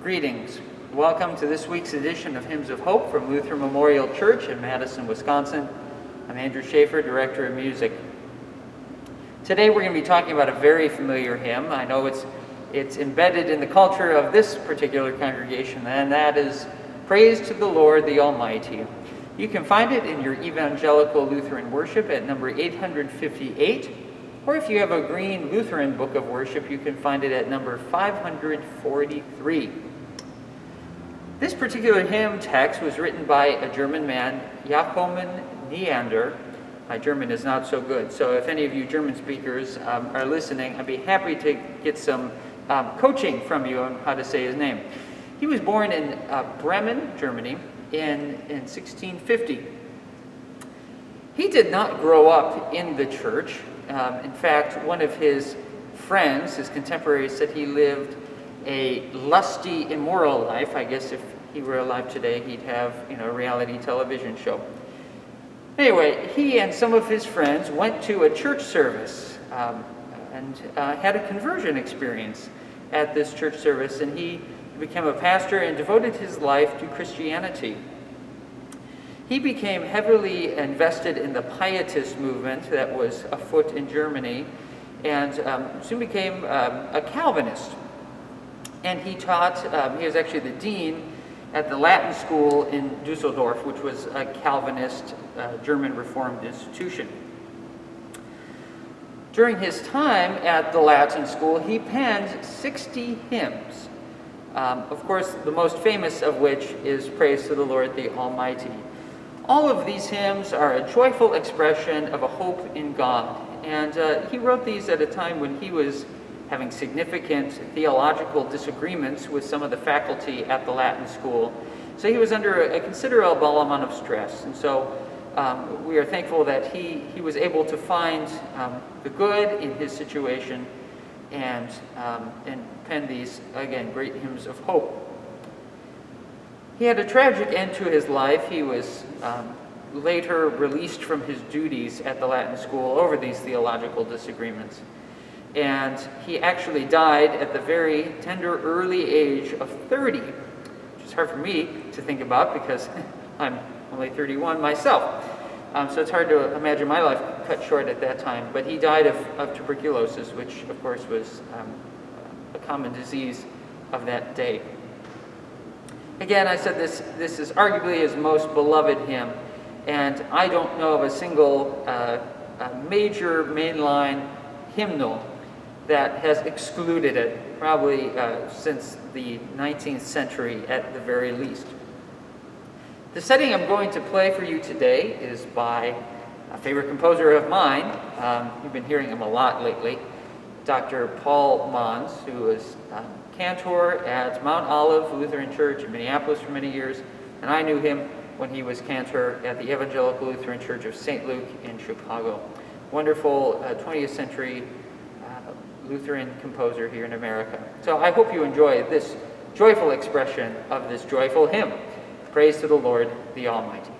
Greetings. Welcome to this week's edition of Hymns of Hope from Lutheran Memorial Church in Madison, Wisconsin. I'm Andrew Schaeffer, Director of Music. Today we're going to be talking about a very familiar hymn. I know it's embedded in the culture of this particular congregation, and that is Praise to the Lord the Almighty. You can find it in your Evangelical Lutheran Worship at number 858, or if you have a green Lutheran Book of Worship, you can find it at number 543. This particular hymn text was written by a German man, Jakob Neander. My German is not so good, so if any of you German speakers are listening, I'd be happy to get some coaching from you on how to say his name. He was born in Bremen, Germany, in 1650. He did not grow up in the church. In fact, one of his friends, his contemporaries, said he lived a lusty, immoral life. I guess if he were alive today, he'd have a reality television show. Anyway, he and some of his friends went to a church service and had a conversion experience at this church service, and he became a pastor and devoted his life to Christianity. He became heavily invested in the Pietist movement that was afoot in Germany, and soon became a Calvinist. And he taught, he was actually the dean at the Latin school in Dusseldorf, which was a Calvinist German Reformed institution. During his time at the Latin school, he penned 60 hymns, of course the most famous of which is Praise to the Lord the Almighty. All of these hymns are a joyful expression of a hope in God, and he wrote these at a time when he was having significant theological disagreements with some of the faculty at the Latin school. So he was under a considerable amount of stress, and so we are thankful that he was able to find the good in his situation and pen these, again, great hymns of hope. He had a tragic end to his life. He was later released from his duties at the Latin school over these theological disagreements. And he actually died at the very tender early age of 30, which is hard for me to think about because I'm only 31 myself. So it's hard to imagine my life cut short at that time. But he died of tuberculosis, which of course was a common disease of that day. Again, I said this is arguably his most beloved hymn, and I don't know of a single major mainline hymnal that has excluded it, probably since the 19th century at the very least. The setting I'm going to play for you today is by a favorite composer of mine. You've been hearing him a lot lately, Dr. Paul Manz, who was cantor at Mount Olive Lutheran Church in Minneapolis for many years, and I knew him when he was cantor at the Evangelical Lutheran Church of St. Luke in Chicago. Wonderful 20th century Lutheran composer here in America. So I hope you enjoy this joyful expression of this joyful hymn, Praise to the Lord the Almighty.